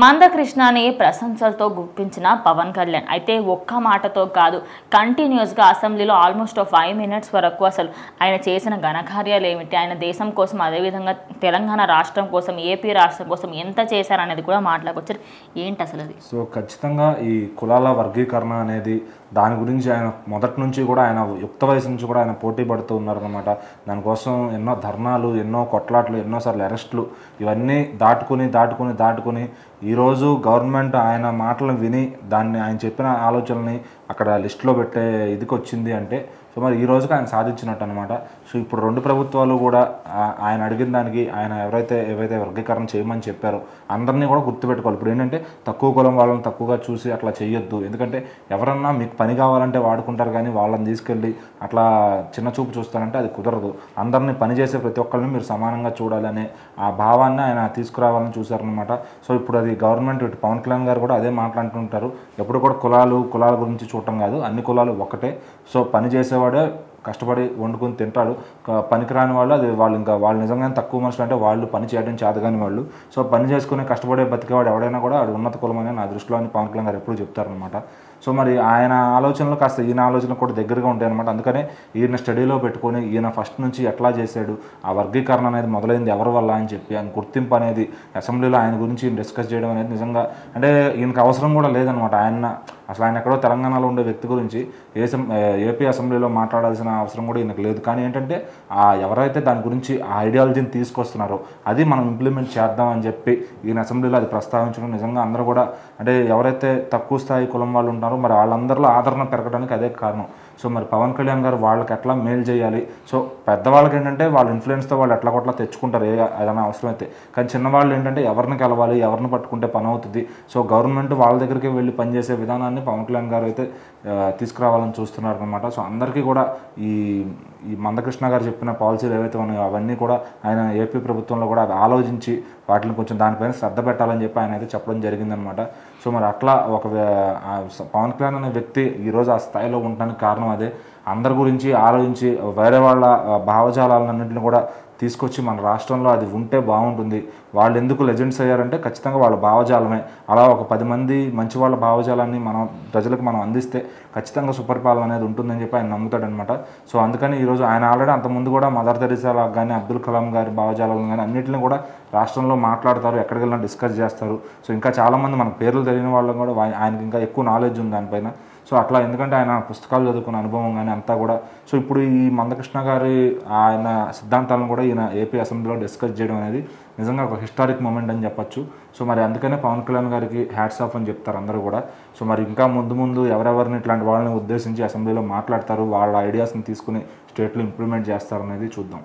మందకృష్ణని ప్రశంసలతో గుప్పించిన పవన్ కళ్యాణ్ అయితే ఒక్క మాటతో కాదు కంటిన్యూస్గా అసెంబ్లీలో ఆల్మోస్ట్ 5 మినిట్స్ వరకు అసలు ఆయన చేసిన ఘనకార్యాలు ఏమిటి, ఆయన దేశం కోసం అదేవిధంగా తెలంగాణ రాష్ట్రం కోసం ఏపీ రాష్ట్రం కోసం ఎంత చేశారనేది కూడా మాట్లాడుకొచ్చారు. ఏంటి అసలు అది? సో ఖచ్చితంగా ఈ కులాల వర్గీకరణ అనేది దాని గురించి ఆయన మొదటి నుంచి కూడా ఆయన యుక్త వయసు నుంచి కూడా ఆయన పోటీ పడుతూ ఉన్నారనమాట. దానికోసం ఎన్నో ధర్నాలు, ఎన్నో కొట్లాట్లు, ఎన్నోసార్లు అరెస్టులు ఇవన్నీ దాటుకుని ఈరోజు గవర్నమెంట్ ఆయన మాటలను విని దాన్ని ఆయన చెప్పిన ఆలోచనల్ని అక్కడ లిస్టులో పెట్టే ఇదికి వచ్చింది అంటే సో మరి ఈ రోజుకి ఆయన సాధించినట్టు అనమాట. సో ఇప్పుడు రెండు ప్రభుత్వాలు కూడా ఆయన అడిగిన దానికి ఆయన ఏవైతే వర్గీకరణ చేయమని చెప్పారో అందరినీ కూడా గుర్తుపెట్టుకోవాలి. ఇప్పుడు ఏంటంటే తక్కువ కులం వాళ్ళని తక్కువగా చూసి అట్లా చేయొద్దు. ఎందుకంటే ఎవరన్నా మీకు పని కావాలంటే వాడుకుంటారు, కానీ వాళ్ళని తీసుకెళ్ళి అట్లా చిన్న చూపు చూస్తారంటే అది కుదరదు. అందరినీ పని చేసే ప్రతి ఒక్కరిని మీరు సమానంగా చూడాలనే ఆ భావాన్ని ఆయన తీసుకురావాలని చూశారనమాట. సో ఇప్పుడు అది గవర్నమెంట్ ఇటు పవన్ కళ్యాణ్ గారు కూడా అదే మాట్లాడుతుంటారు. ఎప్పుడు కూడా కులాల గురించి చూడటం కాదు, అన్ని కులాలు ఒకటే. సో పని చేసేవాడే కష్టపడి వండుకొని తింటాడు. పనికిరాని వాళ్ళు అది వాళ్ళు నిజంగానే తక్కువ మనుషులు అంటే వాళ్ళు పని చేయడం చేతగాని వాళ్ళు. సో పని చేసుకుని కష్టపడే బతికేవాడు ఎవడైనా కూడా అది ఉన్నత కులం అని నా దృష్టిలో అని పవన్ కళ్యాణ్ గారు ఎప్పుడు చెప్తారనమాట. సో మరి ఆయన ఆలోచనలు కాస్త ఈయన ఆలోచనలు కూడా దగ్గరగా ఉంటాయి అనమాట. అందుకనే ఈయన స్టడీలో పెట్టుకొని ఈయన ఫస్ట్ నుంచి ఎట్లా చేశాడు, ఆ వర్గీకరణ అనేది మొదలైంది ఎవరి వల్ల అని చెప్పి ఆయన గుర్తింపు అనేది అసెంబ్లీలో ఆయన గురించి డిస్కస్ చేయడం అనేది నిజంగా అంటే ఈయనకు అవసరం కూడా లేదనమాట. ఆయన ఎక్కడో తెలంగాణలో ఉండే వ్యక్తి గురించి ఏపీ అసెంబ్లీలో మాట్లాడాల్సిన అవసరం కూడా ఈయనకు లేదు. కానీ ఏంటంటే ఎవరైతే దాని గురించి ఆ ఐడియాలజీని తీసుకొస్తున్నారో అది మనం ఇంప్లిమెంట్ చేద్దాం అని చెప్పి ఈయన అసెంబ్లీలో అది ప్రస్తావించడం నిజంగా అందరూ కూడా అంటే ఎవరైతే తక్కువ స్థాయి కులం వాళ్ళు ఉంటారో మరి వాళ్ళందరిలో ఆదరణ పెరగడానికి అదే కారణం. సో మరి పవన్ కళ్యాణ్ గారు వాళ్ళకి ఎట్లా మేలు చేయాలి, సో పెద్దవాళ్ళకి ఏంటంటే వాళ్ళ ఇన్ఫ్లుయెన్స్తో వాళ్ళు ఎట్లా కొట్లా తెచ్చుకుంటారు ఏదైనా అవసరం అయితే. కానీ చిన్నవాళ్ళు ఏంటంటే ఎవరిని కలవాలి, ఎవరిని పట్టుకుంటే పని అవుతుంది. సో గవర్నమెంట్ వాళ్ళ దగ్గరికి వెళ్ళి పనిచేసే విధానాన్ని పవన్ కళ్యాణ్ గారు అయితే తీసుకురావాలని చూస్తున్నారు అనమాట. సో అందరికీ కూడా ఈ మందకృష్ణ గారు చెప్పిన పాలసీలు ఏవైతే ఉన్నాయో అవన్నీ కూడా ఆయన ఏపీ ప్రభుత్వంలో కూడా ఆలోచించి వాటిని కొంచెం దానిపైన శ్రద్ధ పెట్టాలని చెప్పి ఆయన అయితే చెప్పడం జరిగిందనమాట. సో మరి అట్లా పవన్ కళ్యాణ్ అనే వ్యక్తి ఈరోజు ఆ స్థాయిలో ఉండడానికి కారణం అదే. అందరి గురించి ఆలోచించి వేరే వాళ్ళ భావజాలన్నింటిని కూడా తీసుకొచ్చి మన రాష్ట్రంలో అది ఉంటే బాగుంటుంది. వాళ్ళు ఎందుకు లెజెండ్స్ అయ్యారంటే ఖచ్చితంగా వాళ్ళ భావజాలమే. అలా ఒక 10 మంది మంచి వాళ్ళ భావజాలాన్ని ప్రజలకు మనం అందిస్తే ఖచ్చితంగా సుపరిపాలన అనేది ఉంటుందని చెప్పి ఆయన నమ్ముతాడనమాట. సో అందుకని ఈరోజు ఆయన ఆల్రెడీ అంతకుముందు కూడా మదర్ తెరీసా కానీ అబ్దుల్ కలాం గారి భావజాలను కానీ అన్నింటిని కూడా రాష్ట్రంలో మాట్లాడతారు, ఎక్కడికి వెళ్ళినా డిస్కస్ చేస్తారు. సో ఇంకా చాలామంది మనకు పేర్లు తెలియని వాళ్ళని కూడా ఆయనకి ఇంకా ఎక్కువ నాలెడ్జ్ ఉంది దానిపైన. సో అట్లా ఎందుకంటే ఆయన పుస్తకాలు చదువుకున్న అనుభవం కానీ అంతా కూడా. సో ఇప్పుడు ఈ మందకృష్ణ గారి ఆయన సిద్ధాంతాలను కూడా ఈయన ఏపీ అసెంబ్లీలో డిస్కస్ చేయడం అనేది నిజంగా ఒక హిస్టారిక్ మూమెంట్ అని చెప్పొచ్చు. సో మరి అందుకనే పవన్ కళ్యాణ్ గారికి హ్యాట్స్ ఆఫ్ అని చెప్తారు అందరూ కూడా. సో మరి ఇంకా ముందు ఎవరెవరిని ఇట్లాంటి వాళ్ళని ఉద్దేశించి అసెంబ్లీలో మాట్లాడతారు, వాళ్ళ ఐడియాస్ని తీసుకుని స్టేట్లో ఇంప్లిమెంట్ చేస్తారు అనేది చూద్దాం.